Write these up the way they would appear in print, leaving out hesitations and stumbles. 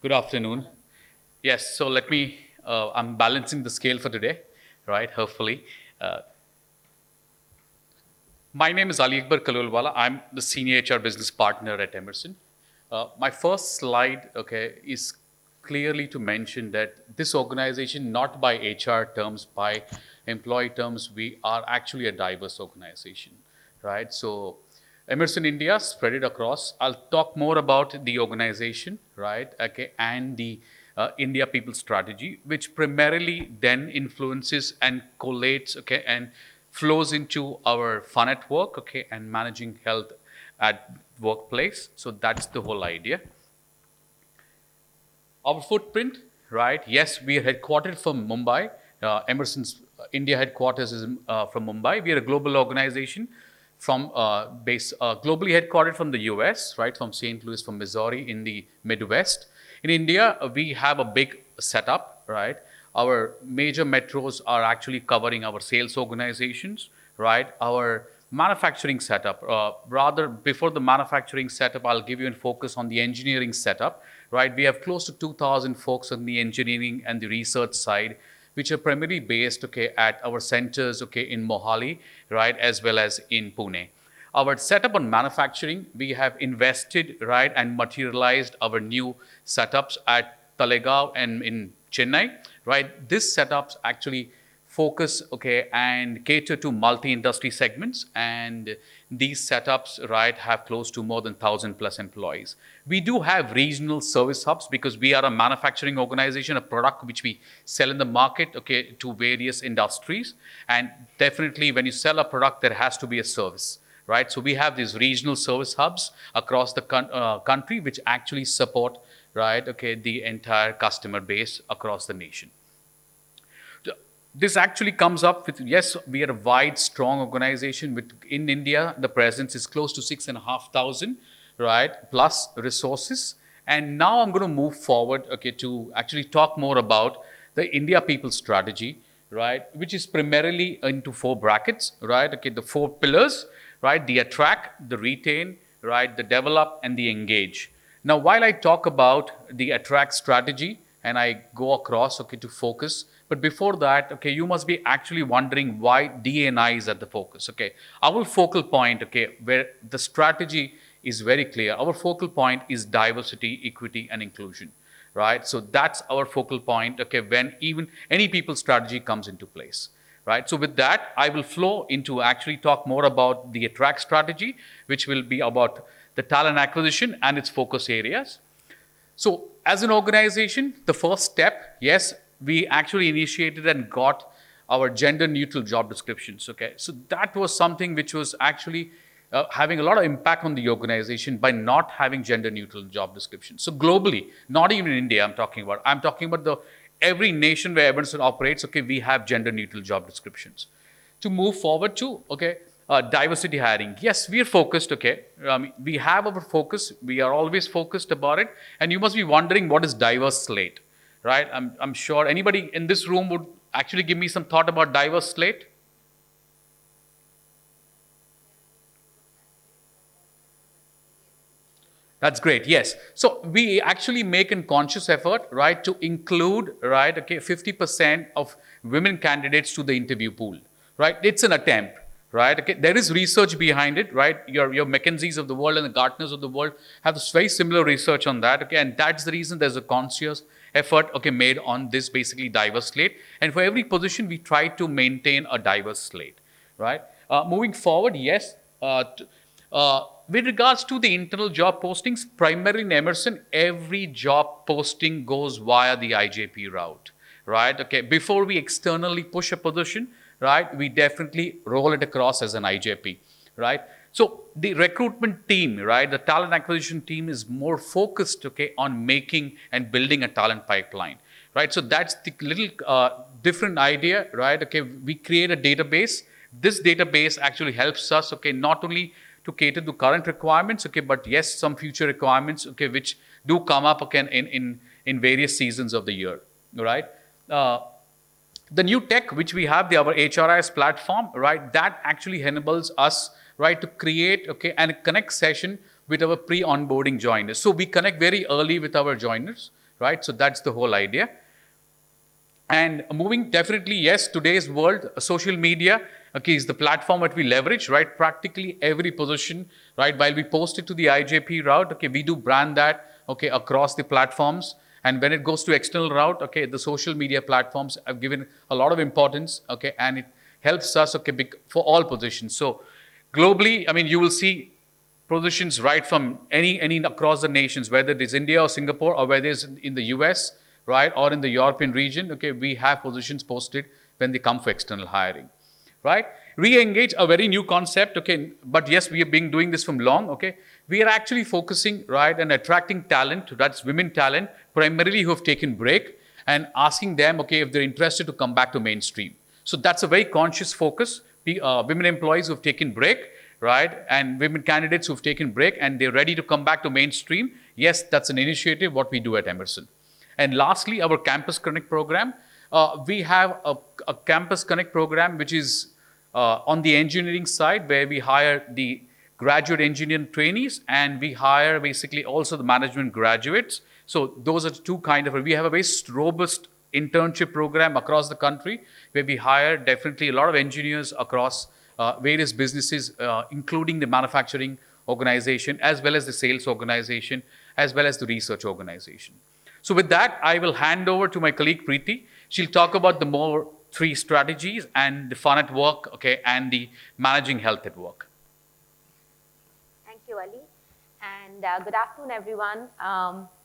Good afternoon. Yes, so I'm balancing the scale for today, right? Hopefully. Uh, my name is Ali Akbar KALOLWALA. I'm the senior HR business partner at Emerson. My first slide, okay, is clearly to mention that this organization, not by HR terms, by employee terms, we are actually a diverse organization, right? So Emerson India spread it across. I'll talk more about the organization, right? Okay, and the India People Strategy, which primarily then influences and collates, okay, and flows into our fun at work, okay, and managing health at workplace. So that's the whole idea. Our footprint, right? Yes, we are headquartered from Mumbai. Emerson's India headquarters is from Mumbai. We are a global organization from globally headquartered from the US, right? From St. Louis, from Missouri in the Midwest. In India, we have a big setup, right? Our major metros are actually covering our sales organizations, right? Our manufacturing setup, rather before the manufacturing setup, I'll give you a focus on the engineering setup, right? We have close to 2,000 folks on the engineering and the research side, which are primarily based, okay, at our centers, okay, in Mohali, right, as well as in Pune. Our setup on manufacturing, we have invested, right, and materialized our new setups at Talegaon and in Chennai, right? These setups actually focus, okay, and cater to multi-industry segments. And these setups, right, have close to more than 1,000 plus employees. We do have regional service hubs because we are a manufacturing organization, a product which we sell in the market, okay, to various industries. And definitely when you sell a product, there has to be a service, right? So we have these regional service hubs across the country, which actually support, right, okay, the entire customer base across the nation. This actually comes up with, yes, we are a wide, strong organization. With in India, the presence is close to 6,500, right, plus resources. And now I'm going to move forward, okay, to actually talk more about the India People Strategy, right, which is primarily into four brackets, right, okay, the four pillars, right, the attract, the retain, right, the develop, and the engage. Now, while I talk about the attract strategy and I go across, okay, to focus, but before that, okay, you must be actually wondering why D&I is at the focus, okay. Our focal point, okay, where the strategy is very clear. Our focal point is diversity, equity, and inclusion, right? So that's our focal point, okay, when even any people strategy comes into place, right? So with that, I will flow into actually talk more about the attract strategy, which will be about the talent acquisition and its focus areas. So as an organization, the first step, yes, we actually initiated and got our gender neutral job descriptions, okay? So that was something which was actually having a lot of impact on the organization by not having gender neutral job descriptions. So globally, not even in India, I'm talking about the every nation where Emerson operates, okay, we have gender neutral job descriptions. To move forward to, okay, diversity hiring. Yes, we are focused, okay. We have our focus. We are always focused about it. And you must be wondering what is diverse slate, right? I'm sure anybody in this room would actually give me some thought about diverse slate. That's great. Yes. So we actually make a conscious effort, right, to include, right, okay, 50% of women candidates to the interview pool, right? It's an attempt, right? Okay. There is research behind it, right? Your McKinseys of the world and the Gartners of the world have this very similar research on that, okay? And that's the reason there's a conscious effort, okay, made on this basically diverse slate. And for every position, we try to maintain a diverse slate, right? Moving forward, yes. With regards to the internal job postings, primarily in Emerson, every job posting goes via the IJP route, right? Okay, before we externally push a position, right, we definitely roll it across as an IJP, right? So the recruitment team, right, the talent acquisition team is more focused, okay, on making and building a talent pipeline, right? So that's the little different idea, right? Okay, we create a database. This database actually helps us, okay, not only to cater to current requirements, okay, but yes, some future requirements, okay, which do come up again in various seasons of the year, right? Uh, the new tech which we have, our HRIS platform, right, that actually enables us, right, to create, okay, and connect session with our pre-onboarding joiners. So we connect very early with our joiners, right? So that's the whole idea. And moving, definitely, yes, today's world, social media, okay, is the platform that we leverage, right? Practically every position, right? While we post it to the IJP route, okay, we do brand that, okay, across the platforms. And when it goes to external route, okay, the social media platforms have given a lot of importance, okay, and it helps us, okay, for all positions. So globally, I mean, you will see positions right from any across the nations, whether it is India or Singapore or whether it's in the US, right, or in the European region. Okay, we have positions posted when they come for external hiring, right? Re-engage, a very new concept. Okay, but yes, we have been doing this from long. Okay, we are actually focusing, right, and attracting talent. That's women talent, primarily who have taken break, and asking them, okay, if they're interested to come back to mainstream. So that's a very conscious focus. Women employees who have taken break, right, and women candidates who've taken break and they're ready to come back to mainstream. Yes, that's an initiative what we do at Emerson. And lastly, our Campus Connect program. We have a Campus Connect program which is on the engineering side, where we hire the graduate engineering trainees and we hire basically also the management graduates. So those are two kind of, we have a very robust internship program across the country where we hire definitely a lot of engineers across various businesses, including the manufacturing organization, as well as the sales organization, as well as the research organization. So with that, I will hand over to my colleague Preeti. She'll talk about the more three strategies and the fun at work, okay, and the managing health at work. Thank you, Ali. And good afternoon, everyone.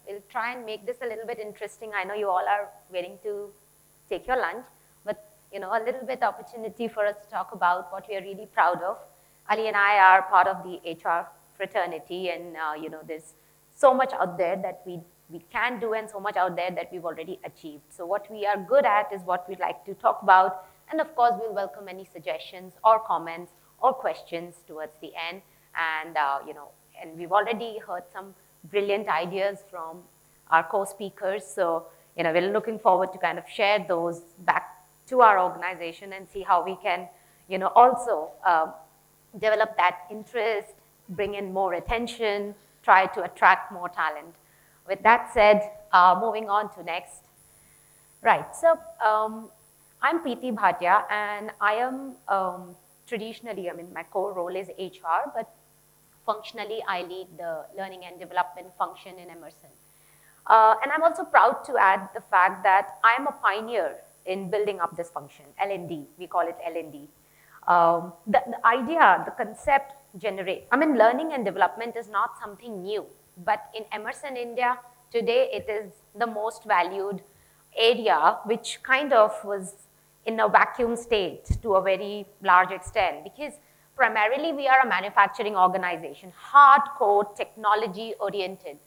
We'll try and make this a little bit interesting. I know you all are waiting to take your lunch, but a little bit opportunity for us to talk about what we are really proud of. Ali and I are part of the HR fraternity, and there's so much out there that we can do and so much out there that we've already achieved. So what we are good at is what we'd like to talk about, and of course we'll welcome any suggestions or comments or questions towards the end. And and we've already heard some brilliant ideas from our co-speakers. So we're looking forward to kind of share those back to our organization and see how we can also develop that interest, bring in more attention, try to attract more talent. With that said, moving on to next. Right, so I'm Preeti Bhatia, and I am traditionally, my core role is HR, but functionally I lead the learning and development function in Emerson. And I'm also proud to add the fact that I am a pioneer in building up this function, L&D, we call it L&D. The idea, the concept learning and development is not something new. But in Emerson India, today it is the most valued area, which kind of was in a vacuum state to a very large extent, because primarily we are a manufacturing organization, hardcore technology oriented.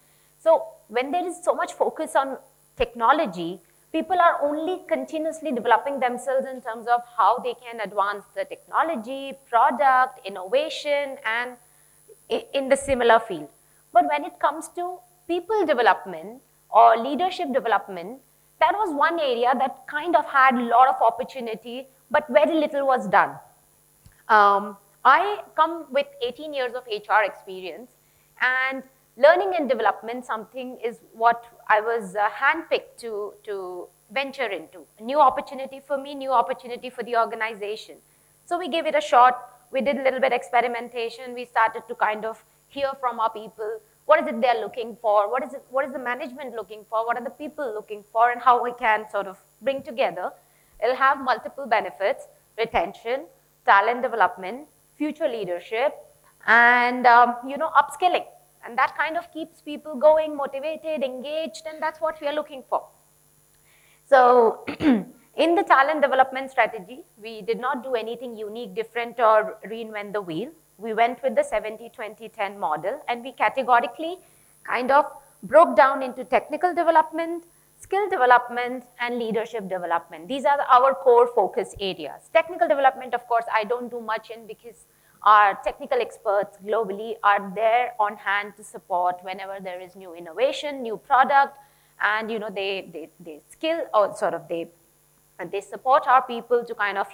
So when there is so much focus on technology, people are only continuously developing themselves in terms of how they can advance the technology, product, innovation, and in the similar field. But when it comes to people development or leadership development, that was one area that kind of had a lot of opportunity, but very little was done. I come with 18 years of HR experience, and learning and development something is what I was handpicked to venture into. A new opportunity for me, new opportunity for the organization. So we gave it a shot. We did a little bit experimentation. We started to kind of hear from our people. What is it they're looking for? What is the management looking for? What are the people looking for? And how we can sort of bring together. It'll have multiple benefits: retention, talent development, future leadership, and upskilling. And that kind of keeps people going, motivated, engaged, and that's what we are looking for. So in the talent development strategy, we did not do anything unique, different, or reinvent the wheel. We went with the 70-20-10 model, and we categorically kind of broke down into technical development, skill development, and leadership development. These are our core focus areas. Technical development, of course, I don't do much in, because our technical experts globally are there on hand to support whenever there is new innovation, new product, and they skill, or sort of they support our people to kind of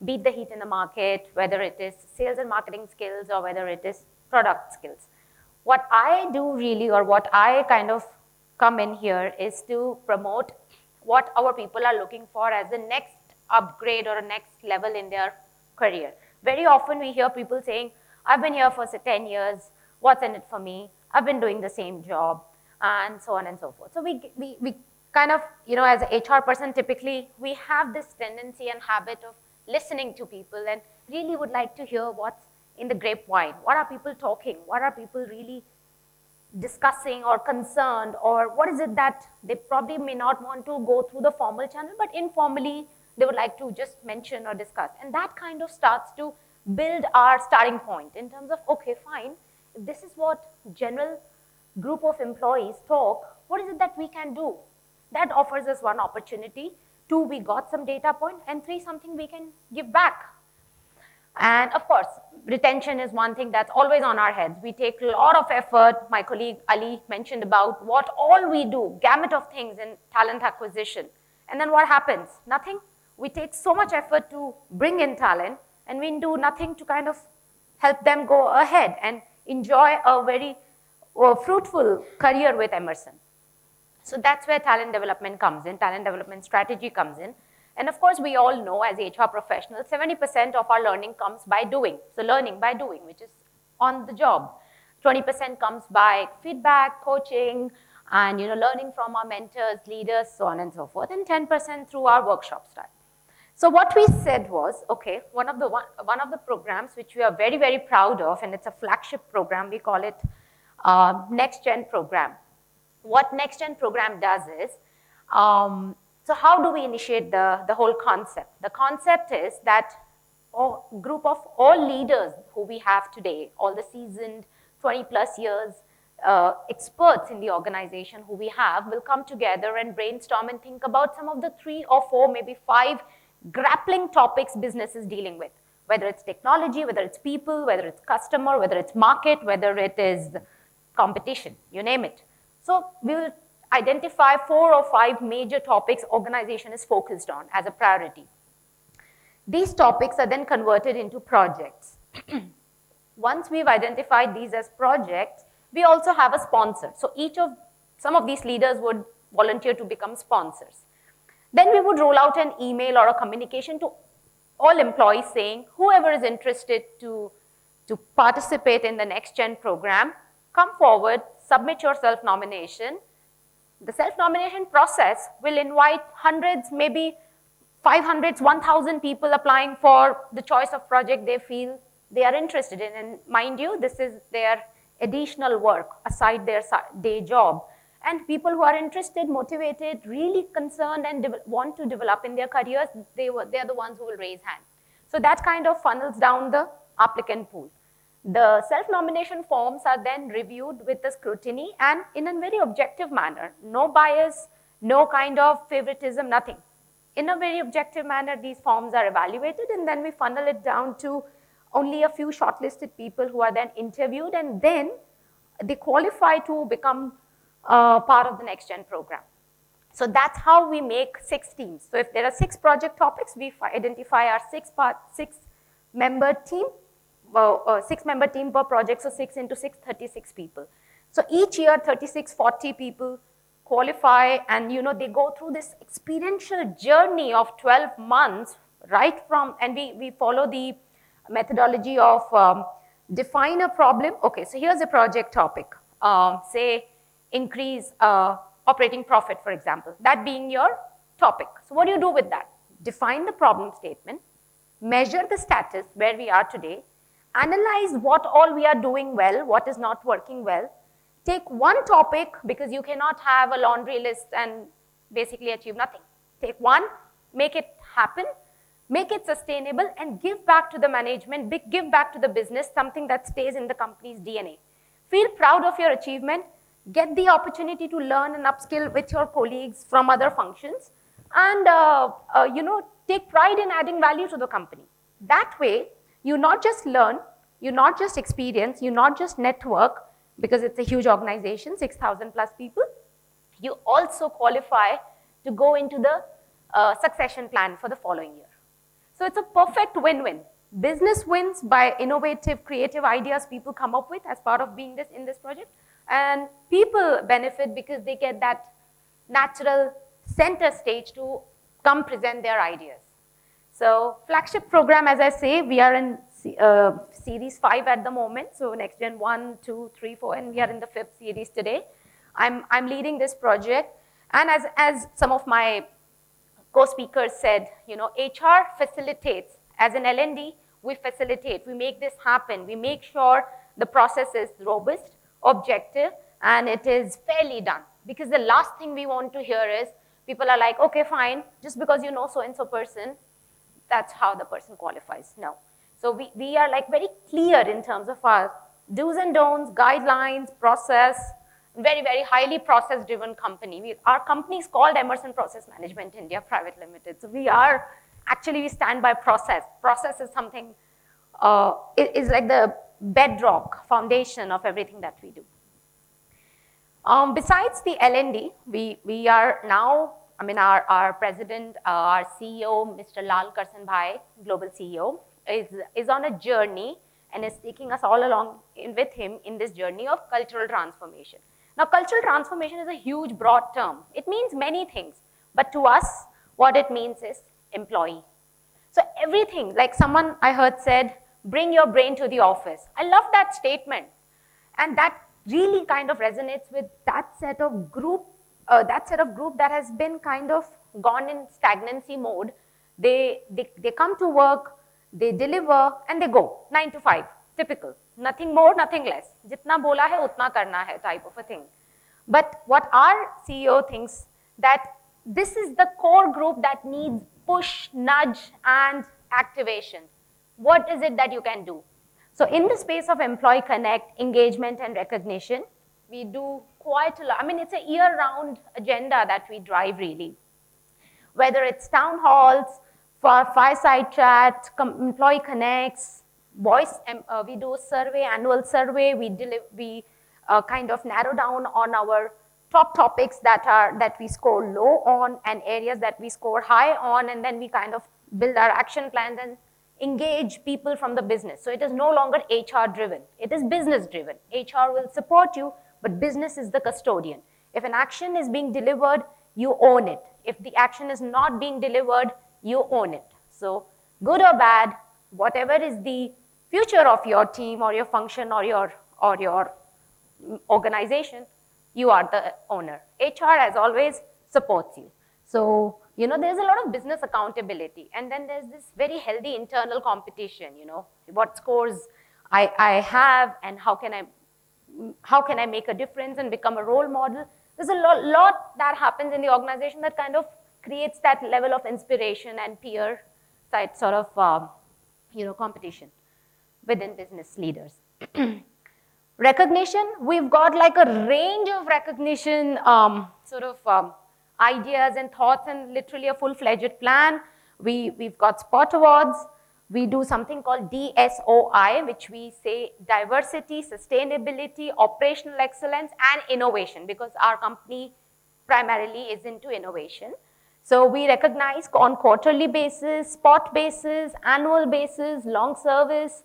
beat the heat in the market, whether it is sales and marketing skills or whether it is product skills. What I do really, or what I kind of come in here is to promote what our people are looking for as the next upgrade or a next level in their career. Very often we hear people saying, I've been here for 10 years, what's in it for me? I've been doing the same job, and so on and so forth. So we kind of, as an HR person, typically we have this tendency and habit of listening to people and really would like to hear what's in the grapevine. What are people talking? What are people really discussing or concerned, or what is it that they probably may not want to go through the formal channel, but informally they would like to just mention or discuss. And that kind of starts to build our starting point in terms of, okay, fine, if this is what general group of employees talk, what is it that we can do? That offers us one opportunity. 2, we got some data point, and 3, something we can give back. And of course, retention is one thing that's always on our heads. We take a lot of effort. My colleague Ali mentioned about what all we do, gamut of things in talent acquisition. And then what happens? Nothing. We take so much effort to bring in talent, and we do nothing to kind of help them go ahead and enjoy a very fruitful career with Emerson. So that's where talent development comes in, talent development strategy comes in. And of course, we all know as HR professionals, 70% of our learning comes by doing. So learning by doing, which is on the job. 20% comes by feedback, coaching, and learning from our mentors, leaders, so on and so forth, and 10% through our workshop style. So what we said was, okay, one of the programs which we are very, very proud of, and it's a flagship program, we call it Next Gen program. What Next Gen program does is, so how do we initiate the whole concept? The concept is that a group of all leaders who we have today, all the seasoned 20 plus years experts in the organization who we have, will come together and brainstorm and think about some of the 3 or 4, maybe 5 grappling topics business is dealing with, whether it's technology, whether it's people, whether it's customer, whether it's market, whether it is competition, you name it. So we will identify 4 or 5 major topics organization is focused on as a priority. These topics are then converted into projects. Once we've identified these as projects, we also have a sponsor. So some of these leaders would volunteer to become sponsors. Then we would roll out an email or a communication to all employees saying, whoever is interested to participate in the Next Gen program, come forward, submit your self-nomination. The self-nomination process will invite hundreds, maybe 500, 1,000 people applying for the choice of project they feel they are interested in. And mind you, this is their additional work aside their day job. And people who are interested, motivated, really concerned and want to develop in their careers, they're the ones who will raise hand. So that kind of funnels down the applicant pool. The self-nomination forms are then reviewed with the scrutiny and in a very objective manner. No bias, no kind of favoritism, nothing. In a very objective manner, these forms are evaluated, and then we funnel it down to only a few shortlisted people who are then interviewed, and then they qualify to become part of the Next Gen program. So that's how we make 6 teams. So if there are 6 project topics, we identify our 6-member team. 6-member team per project, so 6 into 6, 36 people. So each year, 36, 40 people qualify, and they go through this experiential journey of 12 months, right from, and we follow the methodology of define a problem. Okay, so here's a project topic. Say increase operating profit, for example, that being your topic. So what do you do with that? Define the problem statement, measure the status where we are today, analyze what all we are doing well, what is not working well, take one topic, because you cannot have a laundry list and basically achieve nothing. Take one, make it happen, make it sustainable, and give back to the management, give back to the business, something that stays in the company's DNA. Feel proud of your achievement, get the opportunity to learn and upskill with your colleagues from other functions, and take pride in adding value to the company. That way, you not just learn, you not just experience, you not just network, because it's a huge organization, 6,000 plus people, you also qualify to go into the succession plan for the following year. So it's a perfect win-win. Business wins by innovative, creative ideas people come up with as part of being in this project. And people benefit because they get that natural center stage to come present their ideas. So flagship program, as I say, we are in series 5 at the moment. So next gen 1, 2, 3, 4, and we are in the 5th series today. I'm leading this project. And as some of my co-speakers said, you know, HR facilitates. As an L&D, we facilitate, we make this happen. We make sure the process is robust, objective, and it is fairly done. Because the last thing we want to hear is, people are like, okay, fine, just because you know so-and-so person, that's how the person qualifies. No. So we are like very clear in terms of our do's and don'ts, guidelines, process, very, very highly process-driven company. Our company is called Emerson Process Management India Private Limited. So we stand by process. Process is something, is like the bedrock foundation of everything that we do. Besides the L&D, we are now, I mean, our president, our CEO, Mr. Lal Karsan Bhai, global CEO, is on a journey and is taking us all along with him in this journey of cultural transformation. Now, cultural transformation is a huge, broad term. It means many things, but to us, what it means is employee. So everything, like someone I heard said, bring your brain to the office. I love that statement, and that really kind of resonates with that set of group that has been kind of gone in stagnancy mode. They come to work, they deliver, and they go, 9 to 5, typical. Nothing more, nothing less. Jitna bola hai, utna karna hai type of a thing. But what our CEO thinks that this is the core group that needs push, nudge, and activation. What is it that you can do? So in the space of employee connect, engagement, and recognition, we do quite a lot. I mean, it's a year-round agenda that we drive, really. Whether it's town halls, for fireside chat, employee connects, we do a survey, annual survey. We kind of narrow down on our top topics that we score low on and areas that we score high on, and then we kind of build our action plans and engage people from the business. So it is no longer HR driven, it is business driven. HR will support you, but business is the custodian. If an action is being delivered, you own it. If the action is not being delivered, you own it. So good or bad, whatever is the future of your team or your function or your organization, you are the owner. HR, as always, supports you. So, you know, there's a lot of business accountability, and then there's this very healthy internal competition, you know, what scores I have, and how can I make a difference and become a role model. There's a lot that happens in the organization that kind of creates that level of inspiration and peer side sort of, you know, competition within business leaders. Recognition, we've got like a range of recognition ideas and thoughts, and literally a full-fledged plan. We've got spot awards. We do something called DSOI, which we say diversity, sustainability, operational excellence, and innovation, because our company primarily is into innovation. So we recognize on quarterly basis, spot basis, annual basis, long service,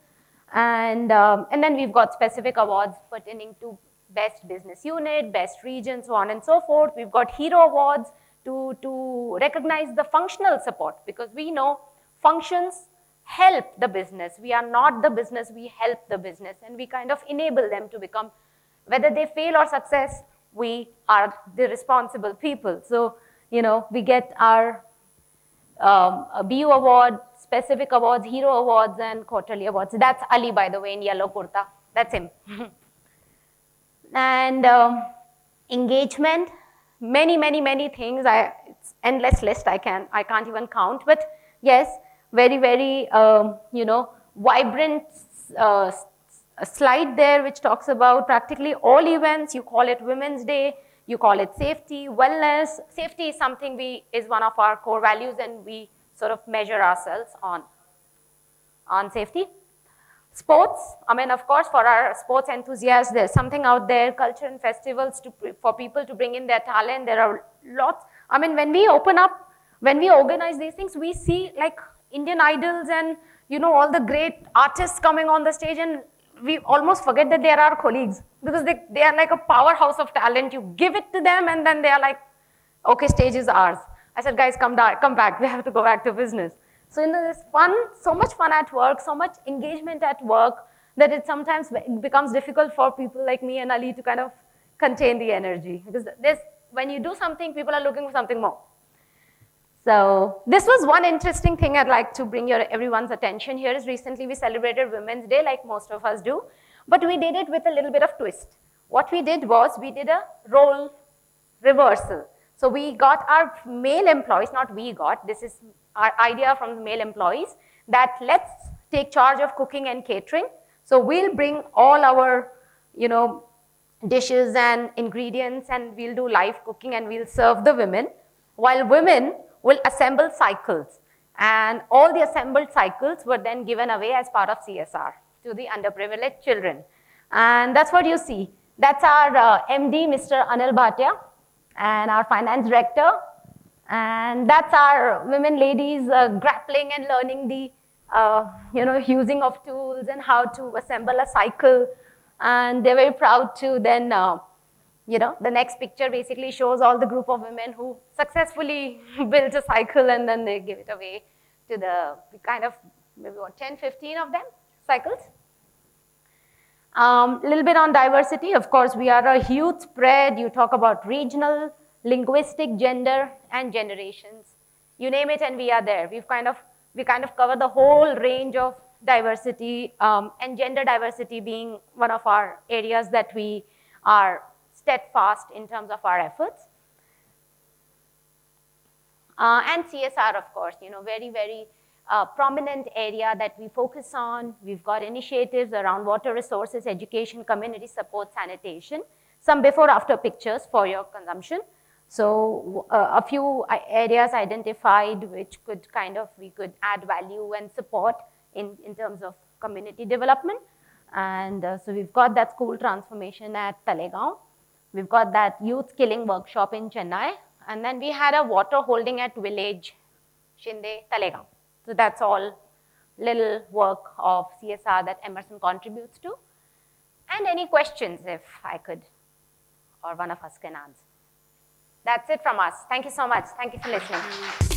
and then we've got specific awards pertaining to best business unit, best region, so on and so forth. We've got hero awards to recognize the functional support, because we know functions help the business. We are not the business, we help the business, and we kind of enable them to become, whether they fail or success, we are the responsible people. So, you know, we get our BU award, specific awards, hero awards, and quarterly awards. That's Ali, by the way, in yellow kurta. That's him. And engagement, many things. It's endless list. I can't even count. But yes, very you know, vibrant slide there, which talks about practically all events. You call it Women's Day, you call it safety, wellness. Safety is something is one of our core values, and we sort of measure ourselves on safety. Sports, I mean, of course, for our sports enthusiasts, there's something out there, culture and festivals for people to bring in their talent. There are lots. I mean, when we open up, when we organize these things, we see like Indian Idols and, you know, all the great artists coming on the stage, and we almost forget that they are our colleagues because they are like a powerhouse of talent. You give it to them and then they are like, okay, stage is ours. I said, guys, come back. We have to go back to business. So there's fun, so much fun at work, so much engagement at work that it sometimes becomes difficult for people like me and Ali to kind of contain the energy. Because when you do something, people are looking for something more. So this was one interesting thing I'd like to bring everyone's attention here is recently we celebrated Women's Day like most of us do, but we did it with a little bit of twist. What we did was we did a role reversal. So we got our male employees, not we got, this is our idea from the male employees, that let's take charge of cooking and catering. So we'll bring all our, dishes and ingredients and we'll do live cooking and we'll serve the women, while women will assemble cycles. And all the assembled cycles were then given away as part of CSR to the underprivileged children. And that's what you see. That's our MD, Mr. Anil Bhatia, and our finance director. And that's our women ladies grappling and learning the using of tools and how to assemble a cycle. And they're very proud to then, the next picture basically shows all the group of women who successfully built a cycle and then they give it away to the kind of maybe 10, 15 of them cycles. A little bit on diversity. Of course, we are a huge spread. You talk about regional, linguistic, gender, and generations. You name it and we are there. We kind of cover the whole range of diversity and gender diversity being one of our areas that we are steadfast in terms of our efforts. And CSR, of course, very, very prominent area that we focus on. We've got initiatives around water resources, education, community support, sanitation, some before-after pictures for your consumption. So a few areas identified which we could add value and support in terms of community development. And so we've got that school transformation at Talegaon. We've got that youth skilling workshop in Chennai. And then we had a water holding at village, Shinde, Talegaon. So that's all little work of CSR that Emerson contributes to. And any questions if I could, or one of us can answer. That's it from us. Thank you so much. Thank you for listening.